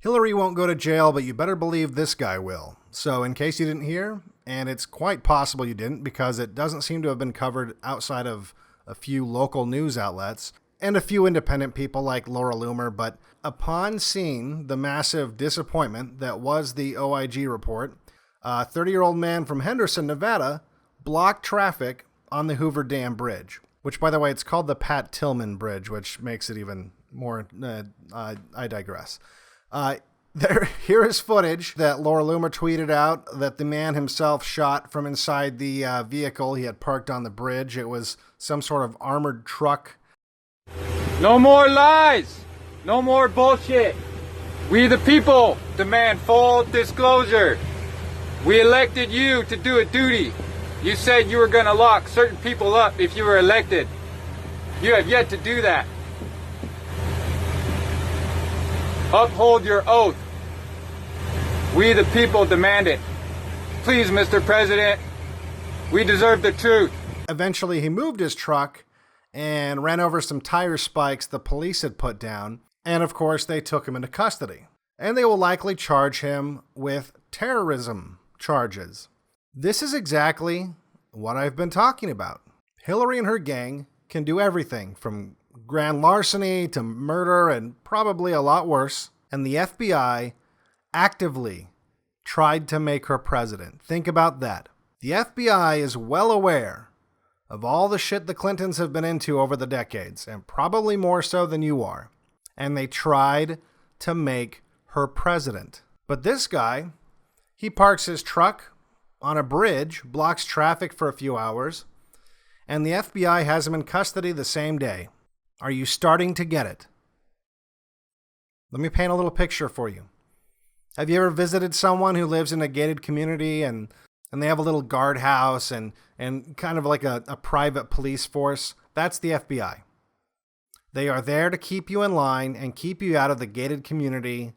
Hillary won't go to jail, but you better believe this guy will. So in case you didn't hear, and it's quite possible you didn't because it doesn't seem to have been covered outside of a few local news outlets and a few independent people like Laura Loomer, but upon seeing the massive disappointment that was the OIG report, a 30-year-old man from Henderson, Nevada, blocked traffic on the Hoover Dam Bridge, which, by the way, it's called the Pat Tillman Bridge, which makes it even more, I digress. Here is footage that Laura Loomer tweeted out that the man himself shot from inside the vehicle he had parked on the bridge. It was some sort of armored truck. No more lies! No more bullshit! We the people demand full disclosure. We elected you to do a duty. You said you were going to lock certain people up if you were elected. You have yet to do that. Uphold your oath. We the people demand it. Please, Mr. President, we deserve the truth. Eventually, he moved his truck and ran over some tire spikes the police had put down. And of course, they took him into custody. And they will likely charge him with terrorism charges. This is exactly what I've been talking about. Hillary and her gang can do everything from grand larceny to murder and probably a lot worse. And the FBI actively tried to make her president. Think about that. The FBI is well aware of all the shit the Clintons have been into over the decades, and probably more so than you are. And they tried to make her president. But this guy, he parks his truck on a bridge, blocks traffic for a few hours, and the FBI has him in custody the same day. Are you starting to get it? Let me paint a little picture for you. Have you ever visited someone who lives in a gated community and they have a little guardhouse and kind of like a private police force? That's the FBI. They are there to keep you in line and keep you out of the gated community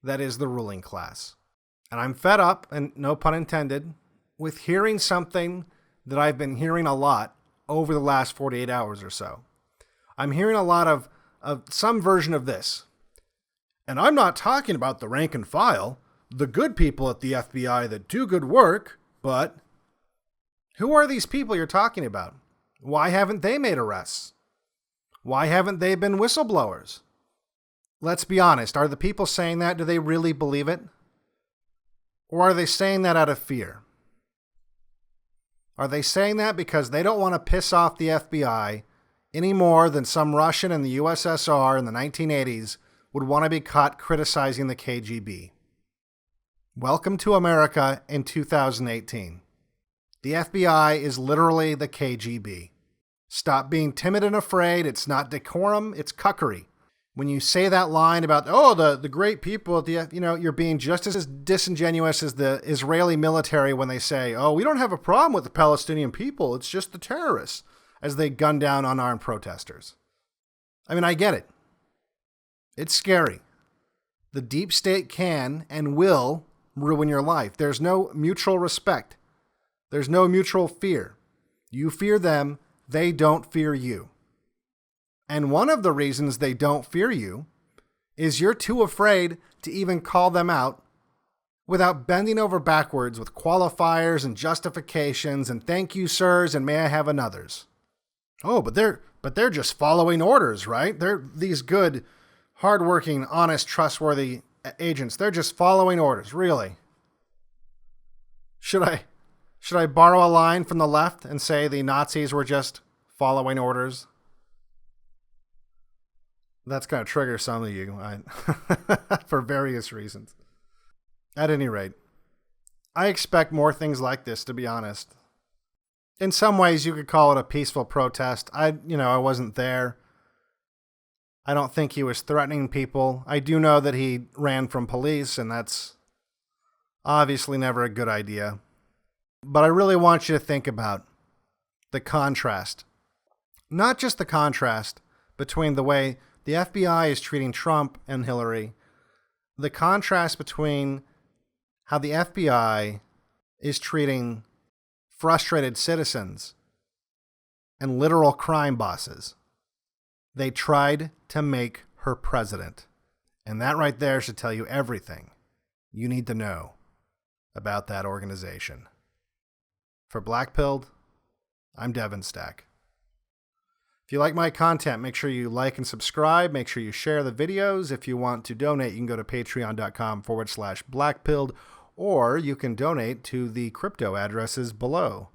that is the ruling class. And I'm fed up, and no pun intended, with hearing something that I've been hearing a lot over the last 48 hours or so. I'm hearing a lot of some version of this. And I'm not talking about the rank and file, the good people at the FBI that do good work, but who are these people you're talking about? Why haven't they made arrests? Why haven't they been whistleblowers? Let's be honest, are the people saying that, do they really believe it? Or are they saying that out of fear? Are they saying that because they don't want to piss off the FBI any more than some Russian in the USSR in the 1980s would want to be caught criticizing the KGB? Welcome to America in 2018. The FBI is literally the KGB. Stop being timid and afraid. It's not decorum, it's cuckery. When you say that line about, the great people at the, you're being just as disingenuous as the Israeli military when they say, we don't have a problem with the Palestinian people. It's just the terrorists, as they gun down unarmed protesters. I mean, I get it. It's scary. The deep state can and will ruin your life. There's no mutual respect. There's no mutual fear. You fear them, they don't fear you. And one of the reasons they don't fear you is you're too afraid to even call them out without bending over backwards with qualifiers and justifications and thank you, sirs, and may I have another's. But they're just following orders, right? They're these good, hardworking, honest, trustworthy agents. They're just following orders, really. Should I borrow a line from the left and say the Nazis were just following orders? That's going to trigger some of you for various reasons. At any rate, I expect more things like this, to be honest. In some ways, you could call it a peaceful protest. I wasn't there. I don't think he was threatening people. I do know that he ran from police, and that's obviously never a good idea. But I really want you to think about the contrast. Not just the contrast between the way the FBI is treating Trump and Hillary, the contrast between how the FBI is treating frustrated citizens and literal crime bosses. They tried to make her president. And that right there should tell you everything you need to know about that organization. For BlackPilled, I'm Devin Stack. If you like my content, make sure you like and subscribe. Make sure you share the videos. If you want to donate, you can go to patreon.com/BlackPilled, or you can donate to the crypto addresses below.